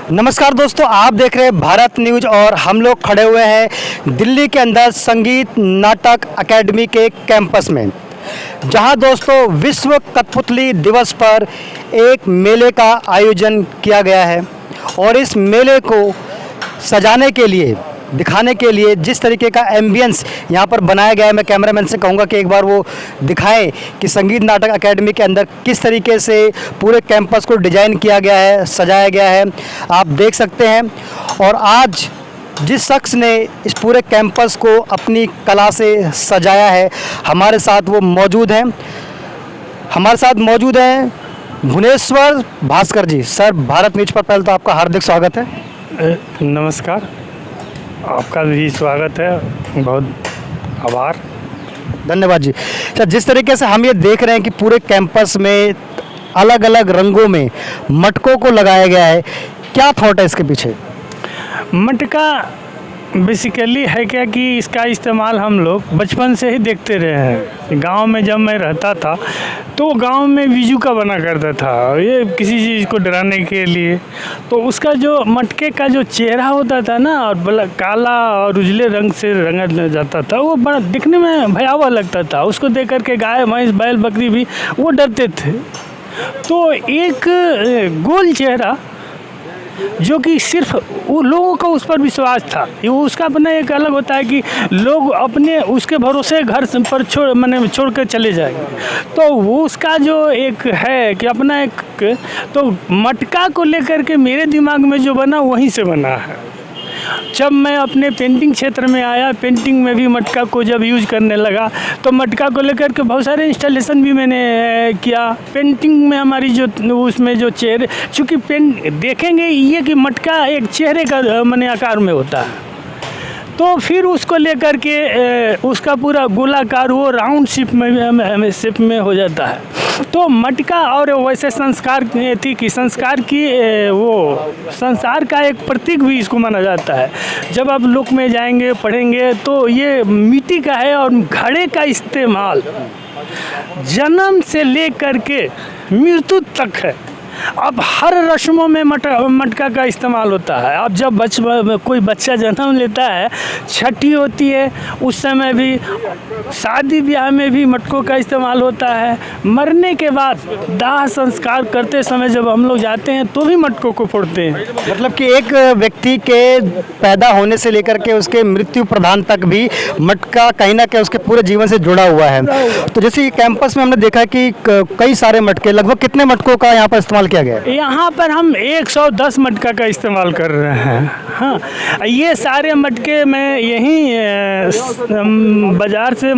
नमस्कार दोस्तों, आप देख रहे हैं भारत न्यूज और हम लोग खड़े हुए हैं दिल्ली के अंदर संगीत नाटक अकेडमी के कैंपस में, जहां दोस्तों विश्व कठपुतली दिवस पर एक मेले का आयोजन किया गया है। और इस मेले को सजाने के लिए, दिखाने के लिए जिस तरीके का एम्बियंस यहाँ पर बनाया गया है, मैं कैमरामैन से कहूँगा कि एक बार वो दिखाएं कि संगीत नाटक अकेडमी के अंदर किस तरीके से पूरे कैंपस को डिज़ाइन किया गया है, सजाया गया है, आप देख सकते हैं। और आज जिस शख्स ने इस पूरे कैंपस को अपनी कला से सजाया है, हमारे साथ वो मौजूद हैं। हमारे साथ मौजूद हैं भुवनेश्वर भास्कर जी। सर, भारत न्यूज पर पहले तो आपका हार्दिक स्वागत है। नमस्कार, आपका भी स्वागत है, बहुत आभार। धन्यवाद जी। अच्छा, जिस तरीके से हम ये देख रहे हैं कि पूरे कैंपस में अलग अलग रंगों में मटकों को लगाया गया है, क्या थॉट है इसके पीछे? मटका बेसिकली है क्या कि इसका इस्तेमाल हम लोग बचपन से ही देखते रहे हैं। गांव में जब मैं रहता था तो गांव में बीजू का बना करता था, ये किसी चीज़ को डराने के लिए। तो उसका जो मटके का जो चेहरा होता था ना, और काला और उजले रंग से रंगा जाता था, वो बड़ा दिखने में भयावह लगता था। उसको देख करके गाय भैंस बैल बकरी भी वो डरते थे। तो एक गोल चेहरा जो कि सिर्फ वो लोगों का उस पर विश्वास था, वो उसका अपना एक अलग होता है कि लोग अपने उसके भरोसे घर पर छोड़ कर चले जाएंगे। तो वो उसका जो एक है कि अपना एक, तो मटका को लेकर के मेरे दिमाग में जो बना वहीं से बना है। जब मैं अपने पेंटिंग क्षेत्र में आया, पेंटिंग में भी मटका को जब यूज करने लगा, तो मटका को लेकर के बहुत सारे इंस्टॉलेशन भी मैंने किया। पेंटिंग में हमारी जो उसमें जो चेहरे, चूँकि देखेंगे ये कि मटका एक चेहरे का माने आकार में होता है, तो फिर उसको लेकर के उसका पूरा गोलाकार वो राउंड शेप में हो जाता है। तो मटका और वैसे संस्कार थी कि संस्कार की वो संसार का एक प्रतीक भी इसको माना जाता है। जब आप लोक में जाएंगे पढ़ेंगे तो ये मिट्टी का है, और घड़े का इस्तेमाल जन्म से लेकर के मृत्यु तक है। अब हर रस्मों में मटका का इस्तेमाल होता है। अब जब कोई बच्चा जन्म लेता है, छठी होती है, उस समय भी, शादी ब्याह में भी मटकों का इस्तेमाल होता है। मरने के बाद दाह संस्कार करते समय जब हम लोग जाते हैं तो भी मटकों को फोड़ते हैं। मतलब कि एक व्यक्ति के पैदा होने से लेकर के उसके मृत्यु प्रदान तक भी मटका कहीं ना कहीं उसके पूरे जीवन से जुड़ा हुआ है। तो जैसे कैंपस में हमने देखा कि कई सारे मटके, लगभग कितने मटकों का यहाँ पर इस्तेमाल किया गया है? यहाँ पर हम 110 मटका का इस्तेमाल कर रहे हैं। हाँ, ये सारे मटके मैं यहीं बाज़ार से,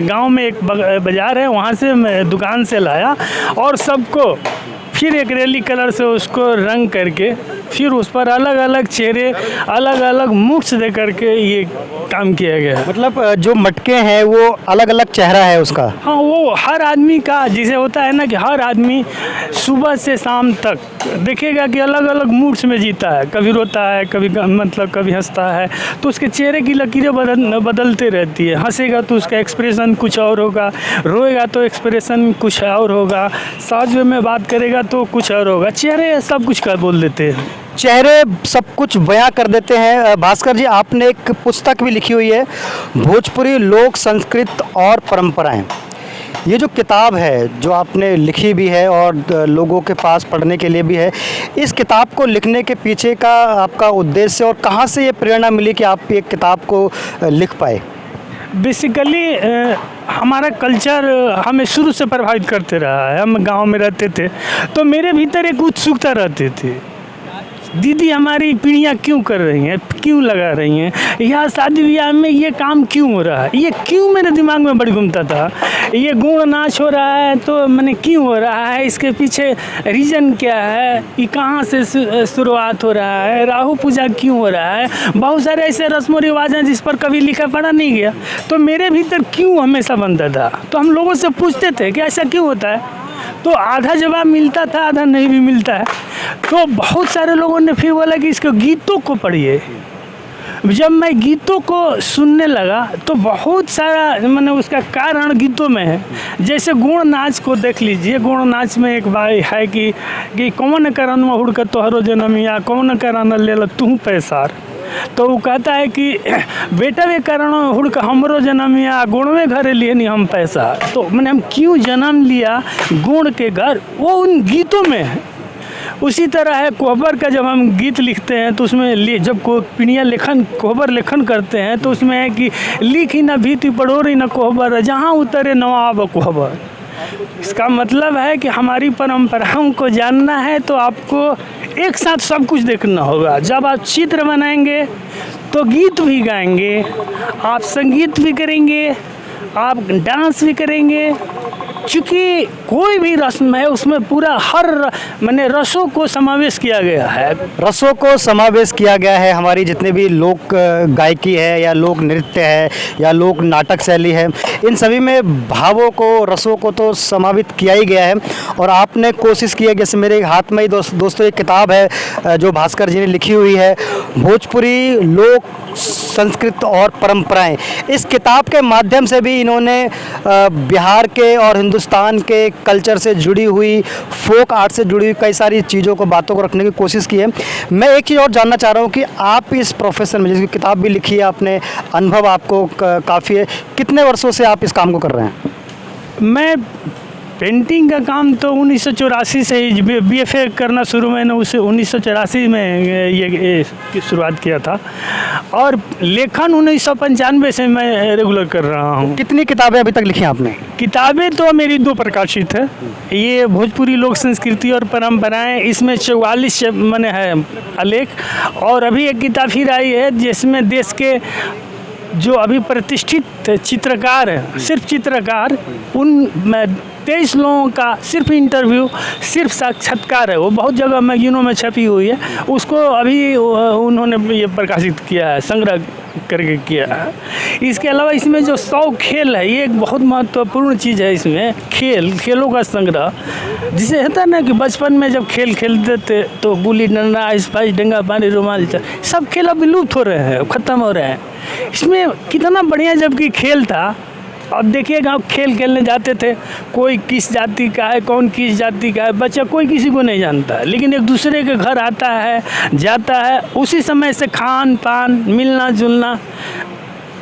गांव में एक बाज़ार है, वहाँ से मैं दुकान से लाया और सबको फिर एक एक्रेलिक कलर से उसको रंग करके फिर उस पर अलग अलग चेहरे, अलग अलग मुख्स दे करके ये काम किया गया है। मतलब जो मटके हैं वो अलग अलग चेहरा है उसका? हाँ, वो हर आदमी का, जिसे होता है ना कि हर आदमी सुबह से शाम तक देखेगा कि अलग अलग मूड्स में जीता है। कभी रोता है, कभी मतलब कभी हंसता है, तो उसके चेहरे की लकीरें बदलते रहती है। हंसेगा तो उसका एक्सप्रेशन कुछ और होगा, रोएगा तो एक्सप्रेशन कुछ और होगा, साथ में बात करेगा तो कुछ और होगा। चेहरे सब कुछ का बोल देते हैं, चेहरे सब कुछ बयां कर देते हैं। भास्कर जी, आपने एक पुस्तक भी लिखी हुई है, भोजपुरी लोक संस्कृत और परंपराएं। ये जो किताब है जो आपने लिखी भी है और लोगों के पास पढ़ने के लिए भी है, इस किताब को लिखने के पीछे का आपका उद्देश्य और कहाँ से ये प्रेरणा मिली कि आप ये किताब को लिख पाए? बेसिकली हमारा कल्चर हमें शुरू से प्रभावित करते रहा है। हम गांव में रहते थे तो मेरे भीतर एक उत्सुकता रहती थी, दीदी हमारी पीढ़ियाँ क्यों कर रही हैं, क्यों लगा रही हैं, यहाँ शादी ब्याह में ये काम क्यों हो रहा है, ये क्यों मेरे दिमाग में बड़ी घूमता था। ये गुण नाच हो रहा है तो मैंने क्यों हो रहा है, इसके पीछे रीज़न क्या है, ये कहाँ से शुरुआत हो रहा है, राहु पूजा क्यों हो रहा है। बहुत सारे ऐसे रस्म रिवाज हैं जिस पर कभी लिखा पढ़ा नहीं गया, तो मेरे भीतर क्यों हमेशा बनता था। तो हम लोगों से पूछते थे कि ऐसा क्यों होता है, तो आधा जवाब मिलता था, आधा नहीं भी मिलता है। तो बहुत सारे लोगों ने फिर बोला कि इसके गीतों को पढ़िए, जब मैं गीतों को सुनने लगा तो बहुत सारा मैंने उसका कारण गीतों में है। जैसे गुण नाच को देख लीजिए, गुण नाच में एक बात है कि कौन करन हुड़ का तोहरो जनमिया, कौन करन ले लो तू पैसार। तो वो कहता है कि बेटा वे कारण हुड़ का हमरो जनमिया, गुण में घर लिए नहीं हम पैसा। तो मैंने हम क्यों जन्म लिया गुण के घर, वो उन गीतों में है। उसी तरह है कोहबर का, जब हम गीत लिखते हैं तो उसमें जब को पिनिया लेखन कोहबर लेखन करते हैं तो उसमें है कि लिखी न भीति पढ़ोरी न कोहबर, जहाँ उतरे नवाब कोहबर। इसका मतलब है कि हमारी परंपराओं को जानना है तो आपको एक साथ सब कुछ देखना होगा। जब आप चित्र बनाएंगे तो गीत भी गाएंगे, आप संगीत भी करेंगे, आप डांस भी करेंगे। चूँकि कोई भी रस्म है उसमें पूरा हर माने रसों को समावेश किया गया है। रसों को समावेश किया गया है। हमारी जितने भी लोक गायकी है या लोक नृत्य है या लोक नाटक शैली है, इन सभी में भावों को, रसों को तो समावित किया ही गया है। और आपने कोशिश की है, जैसे मेरे हाथ में ही दोस्तों एक किताब है जो भास्कर जी ने लिखी हुई है, भोजपुरी लोक संस्कृत और परंपराएं। इस किताब के माध्यम से भी इन्होंने बिहार के और हिंदुस्तान के कल्चर से जुड़ी हुई, फोक आर्ट से जुड़ी हुई कई सारी चीज़ों को, बातों को रखने की कोशिश की है। मैं एक चीज़ और जानना चाह रहा हूँ कि आप इस प्रोफेशन में, जिसकी किताब भी लिखी है आपने, अनुभव आपको काफ़ी है, कितने वर्षों से आप इस काम को कर रहे हैं? मैं पेंटिंग का काम तो 1984 से ही बीएफए करना शुरू मैंने उसे 1984 में ये शुरुआत किया था, और लेखन 1995 से मैं रेगुलर कर रहा हूँ। कितनी किताबें अभी तक लिखी हैं आपने? किताबें तो मेरी 2 प्रकाशित है। ये भोजपुरी लोक संस्कृति और परंपराएं, इसमें 44 मैंने है आलेख, और अभी एक किताब फिर आई है जिसमें देश के जो अभी प्रतिष्ठित चित्रकार हैं, सिर्फ चित्रकार, उन 23 लोगों का सिर्फ इंटरव्यू, सिर्फ साक्षात्कार है। वो बहुत जगह मैगजीनों में छपी हुई है, उसको अभी उन्होंने ये प्रकाशित किया है, संग्रह करके किया है। इसके अलावा इसमें जो 100 खेल है, ये एक बहुत महत्वपूर्ण चीज़ है। इसमें खेलों का संग्रह, जिसे होता है ना कि बचपन में जब खेल खेलते थे तो गुल्ली डंडा, आइस पाइस, डंगा पानी, रुमाल, सब खेल अब विलुप्त हो रहे हैं, ख़त्म हो रहे हैं। इसमें कितना बढ़िया जबकि खेल था। अब देखिएगा, खेल खेलने जाते थे, कोई किस जाति का है, कौन किस जाति का है, बच्चा कोई किसी को नहीं जानता है, लेकिन एक दूसरे के घर आता है, जाता है। उसी समय से खान पान, मिलना जुलना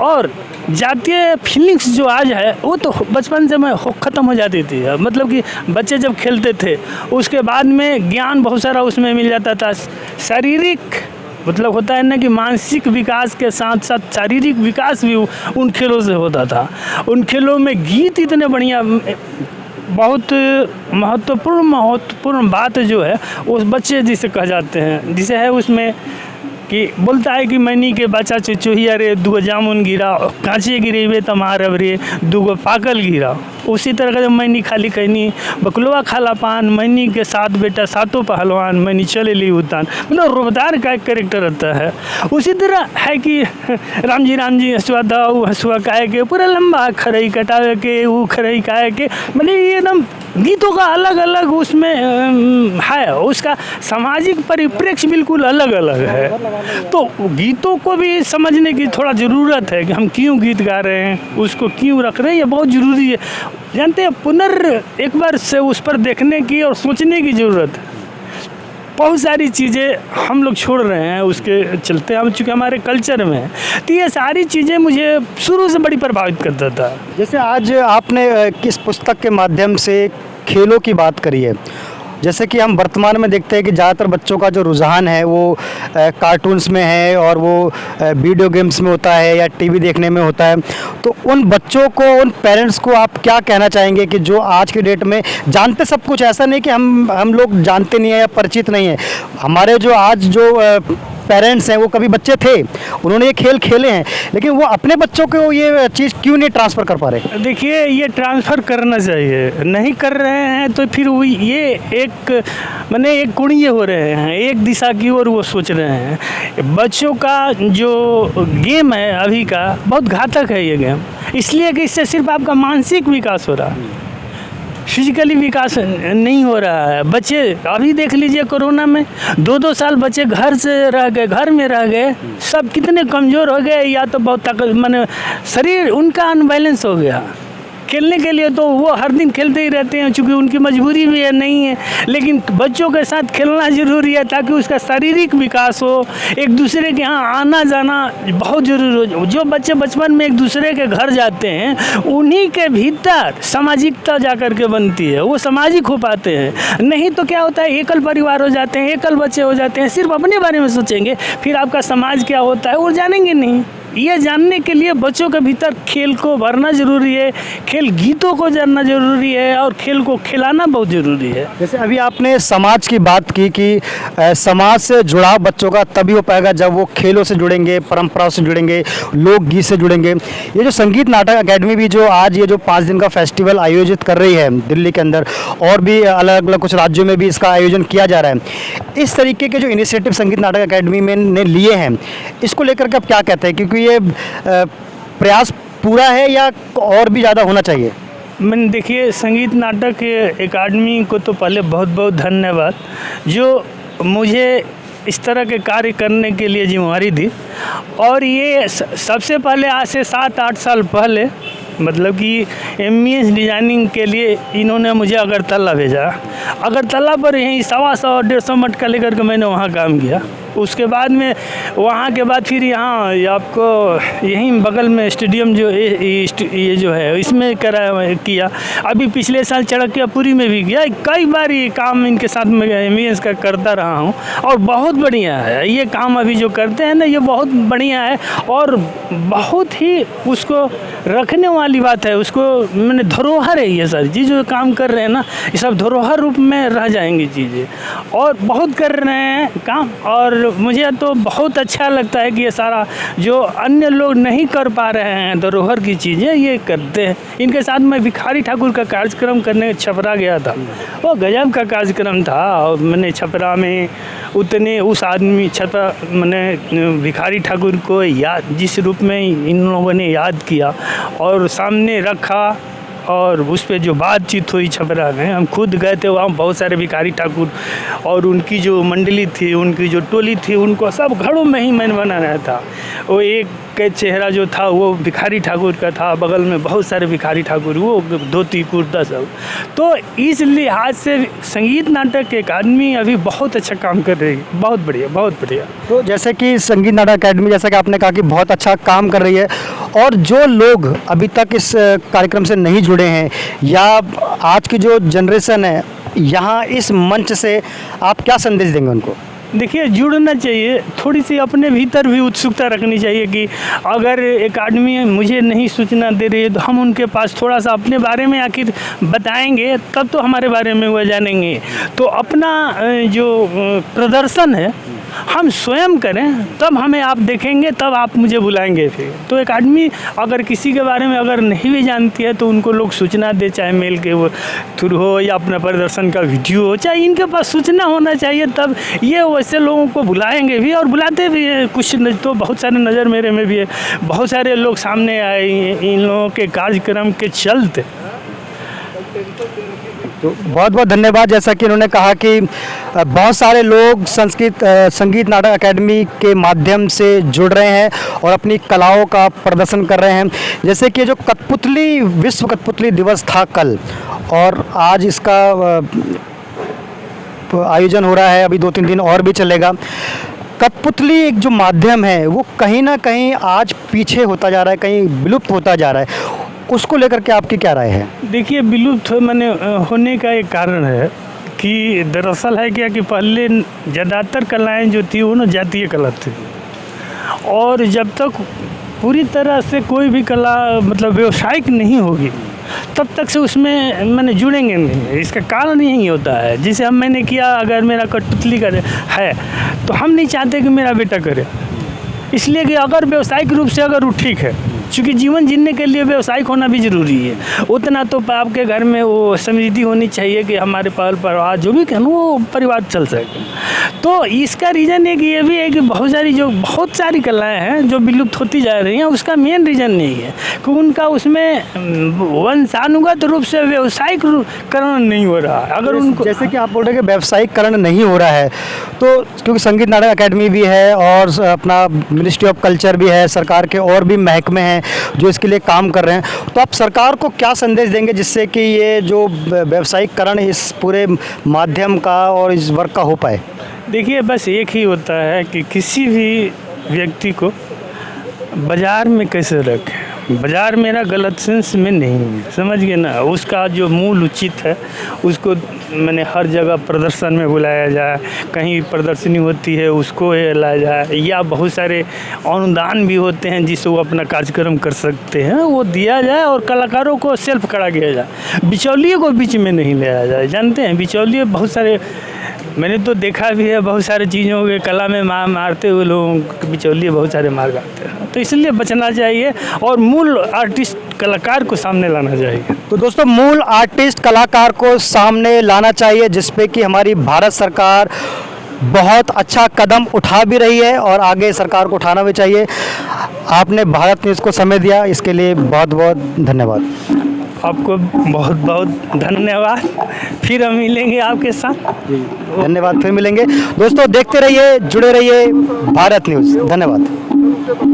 और जातीय फीलिंग्स जो आज है वो तो बचपन से मैं ख़त्म हो जाती थी। मतलब कि बच्चे जब खेलते थे उसके बाद में ज्ञान बहुत सारा उसमें मिल जाता था। शारीरिक मतलब होता है ना कि मानसिक विकास के साथ साथ शारीरिक विकास भी उन खेलों से होता था। उन खेलों में गीत इतने बढ़िया, बहुत महत्वपूर्ण बात जो है उस बच्चे जिसे कह जाते हैं, जिसे है उसमें कि बोलता है कि मैनी के बच्चा चुचुहिया रे, 2 जामुन गिरा, कांचे गिरेबे तमारब रे, 2 पाकल गिरा। उसी तरह का जब मैनी खाली कहनी बकलवा खाला पान, मैनी के 7 बेटा 7 पहलवान, मैनी चले ली उतान। मतलब रोबदार का एक कैरेक्टर रहता है। उसी तरह है कि राम जी हंसुआ दाऊ हंसुआ काहे के, पूरा लंबा खरई कटावे के, वो खरई काहे के, मतलब ये एकदम गीतों का अलग अलग उसमें है, उसका सामाजिक परिप्रेक्ष्य बिल्कुल अलग अलग है। तो गीतों को भी समझने की थोड़ा ज़रूरत है कि हम क्यों गीत गा रहे हैं, उसको क्यों रख रहे हैं, ये बहुत ज़रूरी है। जानते हैं, एक बार से उस पर देखने की और सोचने की ज़रूरत है। बहुत सारी चीज़ें हम लोग छोड़ रहे हैं उसके चलते, हम चूँकि हमारे कल्चर में है, तो ये सारी चीज़ें मुझे शुरू से बड़ी प्रभावित करता था। जैसे आज आपने किस पुस्तक के माध्यम से खेलों की बात करी है, जैसे कि हम वर्तमान में देखते हैं कि ज़्यादातर बच्चों का जो रुझान है वो कार्टून्स में है और वो वीडियो गेम्स में होता है या टीवी देखने में होता है। तो उन बच्चों को, उन पेरेंट्स को आप क्या कहना चाहेंगे कि जो आज की डेट में जानते सब कुछ, ऐसा नहीं कि हम लोग जानते नहीं हैं या परिचित नहीं हैं, हमारे जो आज जो पेरेंट्स हैं वो कभी बच्चे थे, उन्होंने ये खेल खेले हैं, लेकिन वो अपने बच्चों को ये चीज़ क्यों नहीं ट्रांसफ़र कर पा रहे? देखिए, ये ट्रांसफ़र करना चाहिए, नहीं कर रहे हैं तो फिर वो ये एक माने एक कुड़िए हो रहे हैं, एक दिशा की ओर वो सोच रहे हैं। बच्चों का जो गेम है अभी का बहुत घातक है ये गेम, इसलिए कि इससे सिर्फ आपका मानसिक विकास हो रहा है, फिजिकली विकास नहीं हो रहा है। बच्चे अभी देख लीजिए कोरोना में 2-2 साल बच्चे घर से रह गए, घर में रह गए, सब कितने कमज़ोर हो गए, या तो बहुत ताकत माने शरीर उनका अनबैलेंस हो गया। खेलने के लिए तो वो हर दिन खेलते ही रहते हैं, चूँकि उनकी मजबूरी भी है नहीं है, लेकिन बच्चों के साथ खेलना ज़रूरी है ताकि उसका शारीरिक विकास हो, एक दूसरे के यहाँ आना जाना बहुत ज़रूरी हो। जो बच्चे बचपन में एक दूसरे के घर जाते हैं उन्हीं के भीतर सामाजिकता जा कर के बनती है, वो सामाजिक हो पाते हैं। नहीं तो क्या होता है, एकल परिवार हो जाते हैं, एकल बच्चे हो जाते हैं, सिर्फ अपने बारे में सोचेंगे, फिर आपका समाज क्या होता है वो जानेंगे नहीं। ये जानने के लिए बच्चों के भीतर खेल को भरना ज़रूरी है, खेल गीतों को जानना ज़रूरी है और खेल को खिलाना बहुत ज़रूरी है। जैसे अभी आपने समाज की बात की कि समाज से जुड़ाव बच्चों का तभी हो पाएगा जब वो खेलों से जुड़ेंगे, परंपराओं से जुड़ेंगे, लोकगीत से जुड़ेंगे। ये जो संगीत नाटक अकेडमी भी जो आज ये जो 5 दिन का फेस्टिवल आयोजित कर रही है दिल्ली के अंदर, और भी अलग अलग कुछ राज्यों में भी इसका आयोजन किया जा रहा है, इस तरीके के जो इनिशिएटिव संगीत नाटक अकेडमी में ने लिए हैं, इसको लेकर के आप क्या कहते हैं? क्योंकि ये प्रयास पूरा है या और भी ज़्यादा होना चाहिए? मैंने देखिए संगीत नाटक एकेडमी को तो पहले बहुत बहुत धन्यवाद, जो मुझे इस तरह के कार्य करने के लिए जिम्मेवारी दी। और ये सबसे पहले आज से 7-8 साल पहले मतलब कि एमईएस डिज़ाइनिंग के लिए इन्होंने मुझे अगरतला भेजा। अगरतला पर यहीं 125-150 मटका लेकर के मैंने वहाँ काम किया। उसके बाद में वहाँ के बाद फिर यहाँ आपको यहीं बगल में स्टेडियम जो ये जो है इसमें किया। अभी पिछले साल चड़कियापुरी में भी किया। कई बार ये काम इनके साथ में एमईएस का करता रहा हूँ और बहुत बढ़िया है ये काम। अभी जो करते हैं ना ये बहुत बढ़िया है और बहुत ही उसको रखने वाली बात है। उसको मैंने धरोहर है, ये सारी चीज़ जो काम कर रहे हैं ना ये सब धरोहर रूप में रह जाएंगी चीज़ें, और बहुत कर रहे हैं काम। और मुझे तो बहुत अच्छा लगता है कि ये सारा जो अन्य लोग नहीं कर पा रहे हैं धरोहर की चीज़ें ये करते हैं। इनके साथ मैं भिखारी ठाकुर का कार्यक्रम करने छपरा गया था, वो गजब का कार्यक्रम था। और मैंने छपरा में उतने उस आदमी छपरा मैंने भिखारी ठाकुर को याद जिस रूप में इन लोगों ने याद किया और सामने रखा और उस पर जो बातचीत हुई छपरा में, हम खुद गए थे वहाँ। बहुत सारे भिखारी ठाकुर और उनकी जो मंडली थी, उनकी जो टोली थी, उनको सब घरों में ही मैंने बनाया था। वो एक का चेहरा जो था वो भिखारी ठाकुर का था, बगल में बहुत सारे भिखारी ठाकुर, वो धोती कुर्ता सब। तो इस लिहाज से संगीत नाटक अकादमी अभी बहुत अच्छा काम कर रही है, बहुत बढ़िया बहुत बढ़िया। तो जैसे कि संगीत नाटक अकेडमी जैसा कि आपने कहा कि बहुत अच्छा काम कर रही है, और जो लोग अभी तक इस कार्यक्रम से नहीं जुड़े हैं या आज की जो जनरेशन है यहाँ इस मंच से आप क्या संदेश देंगे उनको? देखिए जुड़ना चाहिए, थोड़ी सी अपने भीतर भी उत्सुकता रखनी चाहिए कि अगर एकेडमी मुझे नहीं सूचना दे रही है तो हम उनके पास थोड़ा सा अपने बारे में आखिर बताएंगे तब तो हमारे बारे में वो जानेंगे। तो अपना जो प्रदर्शन है हम स्वयं करें, तब हमें आप देखेंगे, तब आप मुझे बुलाएंगे फिर। तो एकेडमी अगर किसी के बारे में अगर नहीं भी जानती है तो उनको लोग सूचना दे, चाहे मेल के वो थ्रू हो या अपना प्रदर्शन का वीडियो हो, चाहे इनके पास सूचना होना चाहिए, तब ये वैसे लोगों को बुलाएंगे भी और बुलाते भी हैं। कुछ तो बहुत सारे नज़र मेरे में भी है, बहुत सारे लोग सामने आए इन लोगों के कार्यक्रम के चलते। तो बहुत बहुत धन्यवाद। जैसा कि उन्होंने कहा कि बहुत सारे लोग संगीत नाटक अकेडमी के माध्यम से जुड़ रहे हैं और अपनी कलाओं का प्रदर्शन कर रहे हैं। जैसे कि जो कठपुतली विश्व कठपुतली दिवस था कल, और आज इसका आयोजन हो रहा है, अभी 2-3 दिन और भी चलेगा। कठपुतली एक जो माध्यम है वो कहीं ना कहीं आज पीछे होता जा रहा है, कहीं विलुप्त होता जा रहा है, उसको लेकर के आपकी क्या राय है? देखिए विलुप्त मैंने होने का एक कारण है कि दरअसल है क्या कि पहले ज़्यादातर कलाएं जो थी वो ना जातीय कला थी, और जब तक पूरी तरह से कोई भी कला मतलब व्यावसायिक नहीं होगी तब तक से उसमें मैंने जुड़ेंगे नहीं। इसका कारण यही होता है, जिसे हम मैंने किया, अगर मेरा कठपुतली का है तो हम नहीं चाहते कि मेरा बेटा करे, इसलिए कि अगर व्यावसायिक रूप से अगर वो ठीक है क्योंकि जीवन जीने के लिए व्यवसायिक होना भी ज़रूरी है। उतना तो आपके घर में वो समृद्धि होनी चाहिए कि हमारे परिवार जो भी कहूँ वो परिवार चल सके। तो इसका रीज़न एक ये भी है कि बहुत सारी कलाएँ हैं जो विलुप्त होती जा रही हैं, उसका मेन रीज़न नहीं है कि उनका उसमें वंशानुगत रूप से व्यावसायिक करण नहीं हो रहा है। अगर उनको जैसे कि आप बोल रहे हैं कि व्यावसायिकरण नहीं हो रहा है, तो क्योंकि संगीत नाटक अकेडमी भी है और अपना मिनिस्ट्री ऑफ कल्चर भी है, सरकार के और भी महकमे हैं जो इसके लिए काम कर रहे हैं, तो आप सरकार को क्या संदेश देंगे जिससे कि ये जो व्यावसायिकरण इस पूरे माध्यम का और इस वर्क का हो पाए? देखिए, बस एक ही होता है कि किसी भी व्यक्ति को बाज़ार में कैसे रखें। बाज़ार मेरा गलत सेंस में नहीं है, समझ गए ना। उसका जो मूल उचित है उसको मैंने हर जगह प्रदर्शन में बुलाया जाए, कहीं प्रदर्शनी होती है उसको लाया जाए, या बहुत सारे अनुदान भी होते हैं जिससे वो अपना कार्यक्रम कर सकते हैं, वो दिया जाए और कलाकारों को सेल्फ खड़ा किया जाए। बिचौलिए को बीच में नहीं लाया जाए। जानते हैं बिचौलिए बहुत सारे मैंने तो देखा भी है, बहुत सारी चीज़ों के कला में मारते हुए लोगों के बिचौलिए बहुत सारे मार जाते हैं। तो इसलिए बचना चाहिए और मूल आर्टिस्ट कलाकार को सामने लाना चाहिए। तो दोस्तों, मूल आर्टिस्ट कलाकार को सामने लाना चाहिए, जिस पे कि हमारी भारत सरकार बहुत अच्छा कदम उठा भी रही है और आगे सरकार को उठाना भी चाहिए। आपने भारत न्यूज़ को समय दिया, इसके लिए बहुत बहुत धन्यवाद। आपको बहुत बहुत धन्यवाद। फिर हम मिलेंगे आपके साथ। धन्यवाद, फिर मिलेंगे। दोस्तों देखते रहिए, जुड़े रहिए भारत न्यूज़। धन्यवाद।